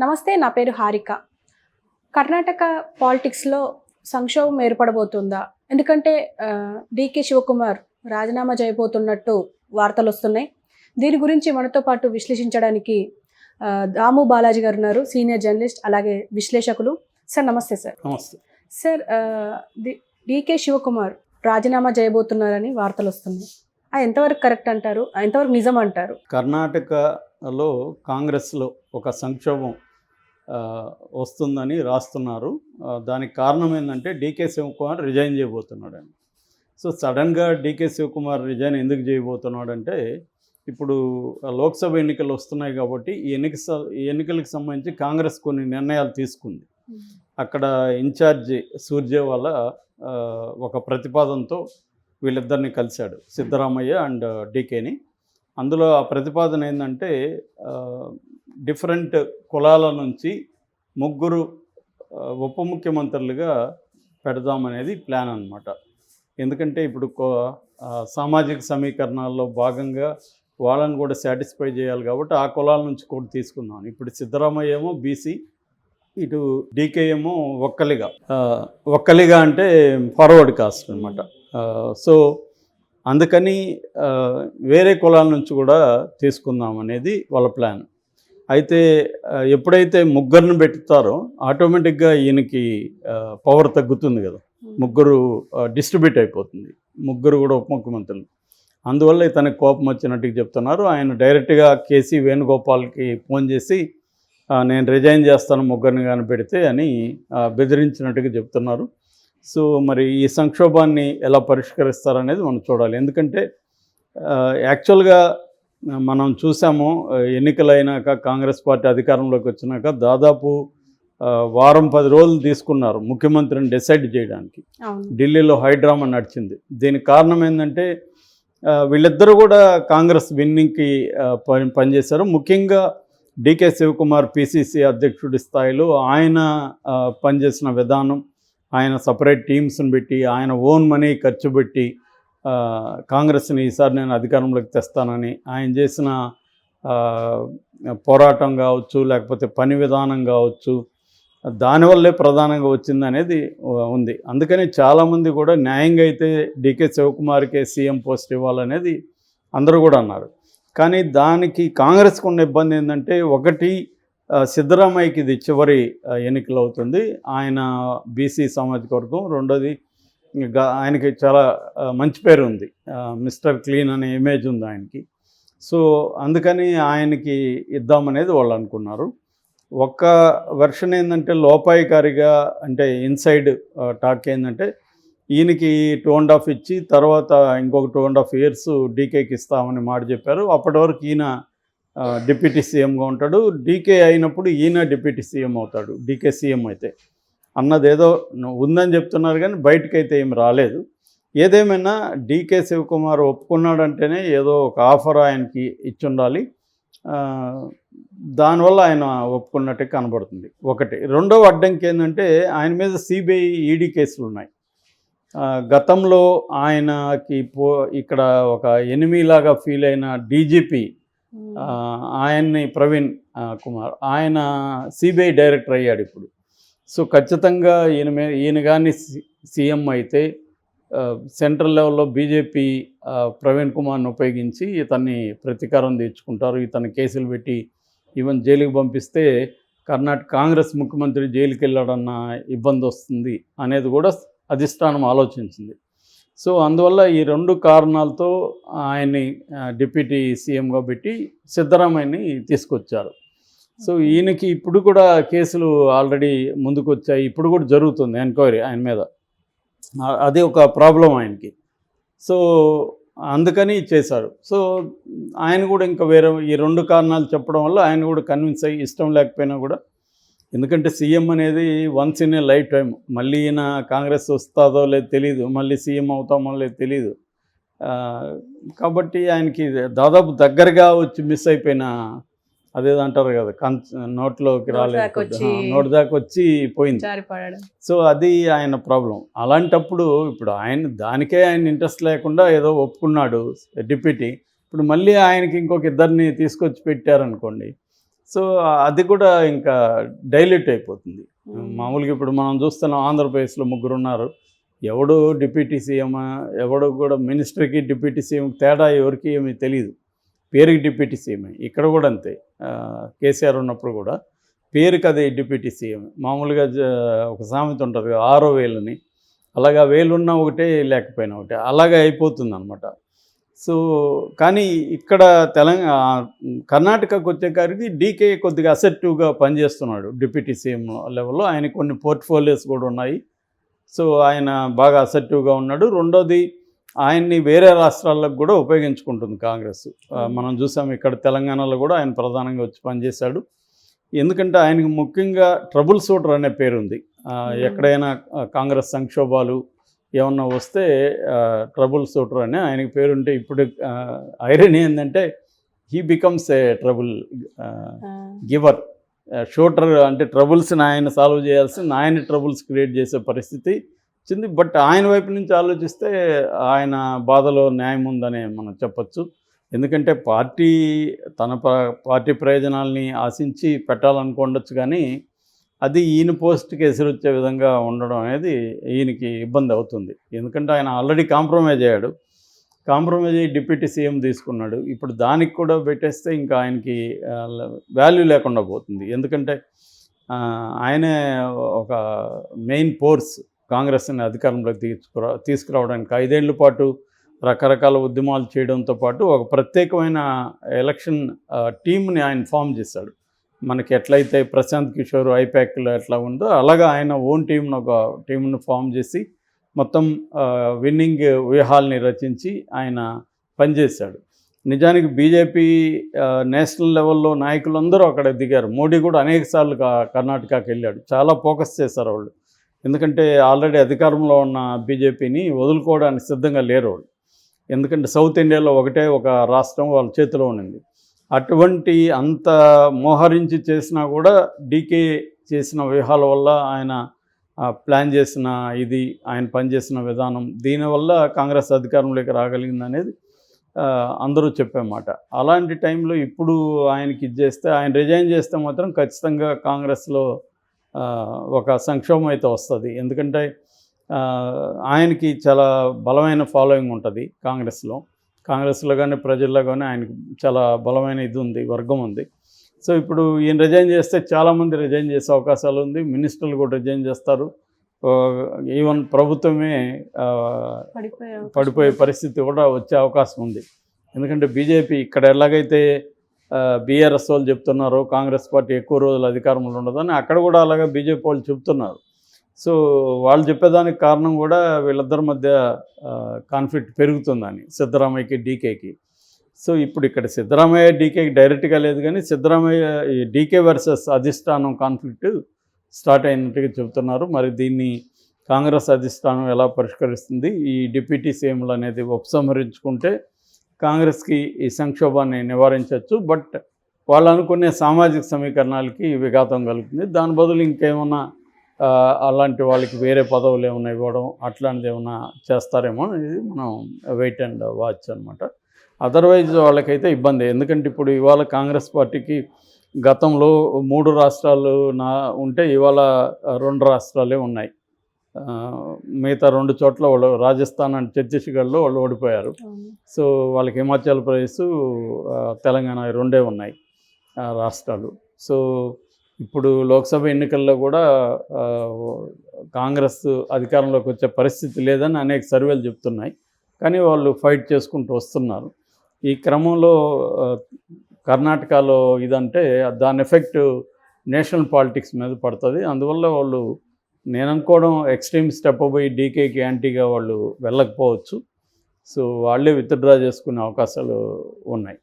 నమస్తే, నా పేరు హారిక. కర్ణాటక పాలిటిక్స్‌లో సంక్షోభం ఏర్పడబోతుందా? ఎందుకంటే డీకే శివకుమార్ రాజీనామా చేయబోతున్నట్టు వార్తలొస్తున్నాయి. దీని గురించి మనతో పాటు విశ్లేషించడానికి దాము బాలాజీ గారు ఉన్నారు, సీనియర్ జర్నలిస్ట్ అలాగే విశ్లేషకులు. సార్ నమస్తే సార్. నమస్తే సార్. డీకే శివకుమార్ రాజీనామా చేయబోతున్నారని వార్తలొస్తున్నాయి. ఎంతవరకు కరెక్ట్ అంటారు? ఎంతవరకు నిజం అంటారు? కర్ణాటకలో కాంగ్రెస్లో ఒక సంక్షోభం వస్తుందని రాస్తున్నారు. దానికి కారణం ఏంటంటే డీకే శివకుమార్ రిజైన్ చేయబోతున్నాడని. సో సడన్గా డీకే శివకుమార్ రిజైన్ ఎందుకు చేయబోతున్నాడంటే, ఇప్పుడు లోక్సభ ఎన్నికలు వస్తున్నాయి కాబట్టి ఈ ఎన్నికలకు సంబంధించి కాంగ్రెస్ కొన్ని నిర్ణయాలు తీసుకుంది. అక్కడ ఇన్ఛార్జి సూర్జేవాల ఒక ప్రతిపాదనతో వీళ్ళిద్దరిని కలిశాడు, సిద్ధరామయ్య అండ్ డీకేని. అందులో ఆ ప్రతిపాదన ఏంటంటే, డిఫరెంట్ కులాల నుంచి ముగ్గురు ఉప ముఖ్యమంత్రులుగా పెడదామనేది ప్లాన్ అన్నమాట. ఎందుకంటే ఇప్పుడు సామాజిక సమీకరణాల్లో భాగంగా వాళ్ళని కూడా సాటిస్ఫై చేయాలి కాబట్టి ఆ కులాల నుంచి కూడా తీసుకుందాం. ఇప్పుడు సిద్ధరామయ్య ఏమో బీసీ, ఇటు డీకే ఏమో ఒక్కలిగా అంటే ఫార్వర్డ్ కాస్ట్ అనమాట. సో అందుకని వేరే కులాల నుంచి కూడా తీసుకుందాం అనేది వాళ్ళ ప్లాన్. అయితే ఎప్పుడైతే ముగ్గురిని పెట్టుతారో ఆటోమేటిక్గా ఈయనకి పవర్ తగ్గుతుంది కదా, ముగ్గురు డిస్ట్రిబ్యూట్ అయిపోతుంది, ముగ్గురు కూడా ఉప ముఖ్యమంత్రులు. అందువల్ల ఇతనికి కోపం వచ్చినట్టుగా చెప్తున్నారు. ఆయన డైరెక్ట్గా కేసీ వేణుగోపాల్కి ఫోన్ చేసి నేను రిజైన్ చేస్తాను ముగ్గురిని కానీ పెడితే అని బెదిరించినట్టుగా చెప్తున్నారు. సో మరి ఈ సంక్షోభాన్ని ఎలా పరిష్కరిస్తారనేది మనం చూడాలి. ఎందుకంటే యాక్చువల్గా మనం చూసాము, ఎన్నికలైనాక కాంగ్రెస్ పార్టీ అధికారంలోకి వచ్చినాక దాదాపు వారం 10 రోజులు తీసుకున్నారు ముఖ్యమంత్రిని డిసైడ్ చేయడానికి. ఢిల్లీలో హైడ్రామా నడిచింది. దీనికి కారణం ఏంటంటే వీళ్ళిద్దరూ కూడా కాంగ్రెస్ విన్నింగ్కి పనిచేశారు. ముఖ్యంగా డీకే శివకుమార్ పిసిసి అధ్యక్షుడి స్థాయిలో ఆయన పనిచేసిన విధానం, ఆయన సపరేట్ టీమ్స్ని పెట్టి ఆయన ఓన్ మనీ ఖర్చు పెట్టి కాంగ్రెస్ని ఈసారి నేను అధికారంలోకి తెస్తానని ఆయన చేసిన పోరాటం కావచ్చు, లేకపోతే పని విధానం కావచ్చు, దానివల్లే ప్రధానంగా వచ్చింది అనేది ఉంది. అందుకని చాలామంది కూడా న్యాయంగా అయితే డీకే శివకుమార్కే సీఎం పోస్ట్ ఇవ్వాలనేది అందరూ కూడా అన్నారు. కానీ దానికి కాంగ్రెస్కు ఉన్న ఇబ్బంది ఏంటంటే, ఒకటి సిద్ధరామయ్యకి ఇది చివరి ఎన్నికలు అవుతుంది, ఆయన బీసీ సామాజిక వర్గం. రెండోది ఆయనకి చాలా మంచి పేరు ఉంది, మిస్టర్ క్లీన్ అనే ఇమేజ్ ఉంది ఆయనకి. సో అందుకని ఆయనకి ఇద్దామనేది వాళ్ళు అనుకున్నారు. ఒక్క వెర్షన్ ఏంటంటే లోపాయికారిగా, అంటే ఇన్సైడ్ టాక్ ఏంటంటే ఈయనకి 2.5 ఇచ్చి తర్వాత ఇంకొక 2.5 years డీకేకి ఇస్తామని మాట చెప్పారు. అప్పటి వరకు ఈయన డిప్యూటీ సీఎంగా ఉంటాడు, డీకే అయినప్పుడు ఈయన డిప్యూటీ సీఎం అవుతాడు, డీకే సీఎం అయితే అన్నదేదో ఉందని చెప్తున్నారు. కానీ బయటకైతే ఏం రాలేదు. ఏదేమైనా డీకే శివకుమార్ ఒప్పుకున్నాడంటేనే ఏదో ఒక ఆఫర్ ఆయనకి ఇచ్చుండాలి. దానివల్ల ఆయన ఒప్పుకున్నట్టే కనబడుతుంది. ఒకటి. రెండవ అడ్డంకి ఏంటంటే, ఆయన మీద సిబిఐ ఈడీ కేసులు ఉన్నాయి. గతంలో ఆయనకి ఇక్కడ ఒక ఎనిమిలాగా ఫీల్ అయిన డీజీపీ ఆయన్ని ప్రవీణ్ కుమార్, ఆయన సిబిఐ డైరెక్టర్ అయ్యాడు ఇప్పుడు. సో ఖచ్చితంగా ఈయన కానీ సీఎం అయితే సెంట్రల్ లెవెల్లో బీజేపీ ప్రవీణ్ కుమార్ని ఉపయోగించి ఇతన్ని ప్రతీకారం తీర్చుకుంటారు. ఇతన్ని కేసులు పెట్టి ఈవెన్ జైలుకి పంపిస్తే కర్ణాటక కాంగ్రెస్ ముఖ్యమంత్రి జైలుకి వెళ్ళాడన్న ఇబ్బంది వస్తుంది అనేది కూడా అధిష్టానం ఆలోచించింది. సో అందువల్ల ఈ 2 కారణాలతో ఆయన్ని డిప్యూటీ సీఎంగా పెట్టి సిద్ధరామయ్యని తీసుకొచ్చారు. సో ఈయనకి ఇప్పుడు కూడా కేసులు ఆల్రెడీ ముందుకు వచ్చాయి, ఇప్పుడు కూడా జరుగుతుంది ఎంక్వైరీ ఆయన మీద. అది ఒక ప్రాబ్లం ఆయనకి. సో అందుకని చేశారు. సో ఆయన కూడా ఇంకా వేరే ఈ 2 కారణాలు చెప్పడం వల్ల ఆయన కూడా కన్విన్స్ అయ్యి, ఇష్టం లేకపోయినా కూడా, ఎందుకంటే సీఎం అనేది once in a life time, మళ్ళీ ఈయన కాంగ్రెస్ వస్తుందో లేదు తెలీదు, మళ్ళీ సీఎం అవుతామో లేదు తెలీదు. కాబట్టి ఆయనకి దాదాపు దగ్గరగా వచ్చి మిస్ అయిపోయిన, అదేదో అంటారు కదా, నోట్లోకి రాలేదు, నోటి దాకా వచ్చి పోయింది. సో అది ఆయన ప్రాబ్లం. అలాంటప్పుడు ఇప్పుడు దానికే ఆయన ఇంట్రెస్ట్ లేకుండా ఏదో ఒప్పుకున్నాడు డిప్యూటీ. ఇప్పుడు మళ్ళీ ఆయనకి ఇంకొక 2 తీసుకొచ్చి పెట్టారనుకోండి, సో అది కూడా ఇంకా డైల్యూట్ అయిపోతుంది. మామూలుగా ఇప్పుడు మనం చూస్తున్నాం ఆంధ్రప్రదేశ్లో 3 ఉన్నారు. ఎవడు డిప్యూటీ సీఎం, ఎవడు కూడా మినిస్టర్కి డిప్యూటీ సీఎంకి తేడా ఎవరికి ఏమీ తెలియదు. పేరుకి డిప్యూటీ సీఎమే. ఇక్కడ కూడా అంతే. కేసీఆర్ ఉన్నప్పుడు కూడా పేరుకి అది డిప్యూటీ సీఎం. మామూలుగా ఒక సామెత ఉంటుంది కదా, 6వ వేలని. అలాగా వేలున్నా ఒకటే, లేకపోయినా ఒకటే, అలాగే అయిపోతుంది అనమాట. సో కానీ ఇక్కడ కర్ణాటకకు వచ్చేసరికి డీకే కొద్దిగా అసెప్టివ్గా పనిచేస్తున్నాడు డిప్యూటీ సీఎం లెవెల్లో. ఆయన కొన్ని పోర్ట్ఫోలియోస్ కూడా ఉన్నాయి. సో ఆయన బాగా అసెప్టివ్గా ఉన్నాడు. రెండోది, ఆయన్ని వేరే రాష్ట్రాలకు కూడా ఉపయోగించుకుంటుంది కాంగ్రెస్. మనం చూసాం ఇక్కడ తెలంగాణలో కూడా ఆయన ప్రధానంగా వచ్చి పనిచేశాడు. ఎందుకంటే ఆయనకు ముఖ్యంగా ట్రబుల్ షూటర్ అనే పేరుంది. ఎక్కడైనా కాంగ్రెస్ సంక్షోభాలు ఏమన్నా వస్తే ట్రబుల్ షూటర్ అని ఆయనకి పేరుంటే, ఇప్పుడు ఐరనీ ఏంటంటే he becomes a trouble giver. Shooter అంటే ట్రబుల్స్ని ఆయన సాల్వ్ చేయాల్సిన, ఆయన ట్రబుల్స్ క్రియేట్ చేసే పరిస్థితి వచ్చింది. బట్ ఆయన వైపు నుంచి ఆలోచిస్తే ఆయన బాధలో న్యాయం ఉందని మనం చెప్పచ్చు. ఎందుకంటే పార్టీ ప్రయోజనాల్ని ఆశించి పెట్టాలనుకోండొచ్చు, కానీ అది ఈయన పోస్ట్కి ఎసురొచ్చే విధంగా ఉండడం అనేది ఈయనకి ఇబ్బంది అవుతుంది. ఎందుకంటే ఆయన ఆల్రెడీ కాంప్రమైజ్ అయ్యాడు. కాంప్రమైజ్ అయ్యి డిప్యూటీ సీఎం తీసుకున్నాడు. ఇప్పుడు దానికి కూడా పెట్టేస్తే ఇంకా ఆయనకి వాల్యూ లేకుండా పోతుంది. ఎందుకంటే ఆయనే ఒక మెయిన్ ఫోర్స్ కాంగ్రెస్ని అధికారంలోకి తీసుకురావడానికి. 5 ఏళ్ల పాటు రకరకాల ఉద్యమాలు చేయడంతో పాటు ఒక ప్రత్యేకమైన ఎలక్షన్ టీంని ఆయన ఫామ్ చేశాడు. మనకి ఎట్లయితే ప్రశాంత్ కిషోర్ ఐపాక్లో ఎట్లా ఉందో అలాగా ఆయన ఓన్ టీంను ఫామ్ చేసి మొత్తం విన్నింగ్ వ్యూహాల్ని రచించి ఆయన పనిచేశాడు. నిజానికి బీజేపీ నేషనల్ లెవెల్లో నాయకులందరూ అక్కడ దిగారు. మోడీ కూడా అనేకసార్లు కర్ణాటకకి వెళ్ళాడు. చాలా ఫోకస్ చేశారు వాళ్ళు. ఎందుకంటే ఆల్రెడీ అధికారంలో ఉన్న బీజేపీని వదులుకోవడానికి సిద్ధంగా లేరు వాళ్ళు. ఎందుకంటే సౌత్ ఇండియాలో ఒక రాష్ట్రం వాళ్ళ చేతిలో ఉన్నింది. అటువంటి అంత మోహరించి చేసినా కూడా డీకే చేసిన వ్యూహాల వల్ల, ఆయన ప్లాన్ చేసిన ఆయన పనిచేసిన విధానం, దీనివల్ల కాంగ్రెస్ అధికారంలోకి రాగలిగింది అనేది అందరూ చెప్పే మాట. అలాంటి టైంలో ఇప్పుడు ఆయనకి చేస్తే, ఆయన రిజైన్ చేస్తే మాత్రం ఖచ్చితంగా కాంగ్రెస్లో ఒక సంక్షోభం అయితే వస్తుంది. ఎందుకంటే ఆయనకి చాలా బలమైన ఫాలోయింగ్ ఉంటుంది కాంగ్రెస్లో కానీ ప్రజల్లో కానీ ఆయనకి చాలా బలమైన వర్గం ఉంది. సో ఇప్పుడు ఈయన రిజైన్ చేస్తే చాలామంది రిజైన్ చేసే అవకాశాలు ఉంది. మినిస్టర్లు కూడా రిజైన్ చేస్తారు. ఈవెన్ ప్రభుత్వమే పడిపోయే పరిస్థితి కూడా వచ్చే అవకాశం ఉంది. ఎందుకంటే బీజేపీ ఇక్కడ ఎలాగైతే బీఆర్ఎస్ వాళ్ళు చెప్తున్నారో కాంగ్రెస్ పార్టీ ఎక్కువ రోజులు అధికారంలో ఉండదని, అక్కడ కూడా అలాగే బీజేపీ వాళ్ళు చెప్తున్నారు. సో వాళ్ళు చెప్పేదానికి కారణం కూడా వీళ్ళిద్దరి మధ్య కాన్ఫ్లిక్ట్ పెరుగుతుందని, సిద్ధరామయ్యకి డీకేకి. సో ఇప్పుడు ఇక్కడ సిద్ధరామయ్య డీకేకి డైరెక్ట్గా లేదు, కానీ సిద్ధరామయ్య ఈ డీకే వర్సెస్ అధిష్టానం కాన్ఫ్లిక్ట్ స్టార్ట్ అయినట్టుగా చెబుతున్నారు. మరి దీన్ని కాంగ్రెస్ అధిష్టానం ఎలా పరిష్కరిస్తుంది, ఈ డిప్యూటీ సీఎంలు అనేది ఉపసంహరించుకుంటే కాంగ్రెస్కి ఈ సంక్షోభాన్ని నివారించవచ్చు. బట్ వాళ్ళు అనుకునే సామాజిక సమీకరణాలకి విఘాతం కలుగుతుంది. దాని బదులు ఇంకేమన్నా అలాంటి వాళ్ళకి వేరే పదవులు ఏమైనా ఇవ్వడం అట్లాంటిది ఏమైనా చేస్తారేమో అనేది మనం వెయిట్ అండ్ వాచ్ అనమాట. అదర్వైజ్ వాళ్ళకైతే ఇబ్బంది. ఎందుకంటే ఇప్పుడు ఇవాళ కాంగ్రెస్ పార్టీకి గతంలో 3 రాష్ట్రాలు ఉంటే ఇవాళ 2 రాష్ట్రాలే ఉన్నాయి. మిగతా 2 చోట్ల వాళ్ళు రాజస్థాన్ అండ్ ఛత్తీస్గఢ్లో వాళ్ళు ఓడిపోయారు. సో వాళ్ళకి హిమాచల్ ప్రదేశ్, తెలంగాణ 2 ఉన్నాయి రాష్ట్రాలు. సో ఇప్పుడు లోక్సభ ఎన్నికల్లో కూడా కాంగ్రెస్ అధికారంలోకి వచ్చే పరిస్థితి లేదని అనేక సర్వేలు చెప్తున్నాయి. కానీ వాళ్ళు ఫైట్ చేసుకుంటూ వస్తున్నారు. ఈ క్రమంలో కర్ణాటకలో ఇదంటే దాని ఎఫెక్ట్ నేషనల్ పాలిటిక్స్ మీద పడుతుంది. అందువల్ల వాళ్ళు, నేను అనుకోవడం, ఎక్స్ట్రీమ్ స్టెప్ పోయి డీకేకి యాంటీగా వాళ్ళు వెళ్ళకపోవచ్చు. సో వాళ్ళే విత్డ్రా చేసుకునే అవకాశాలు ఉన్నాయి.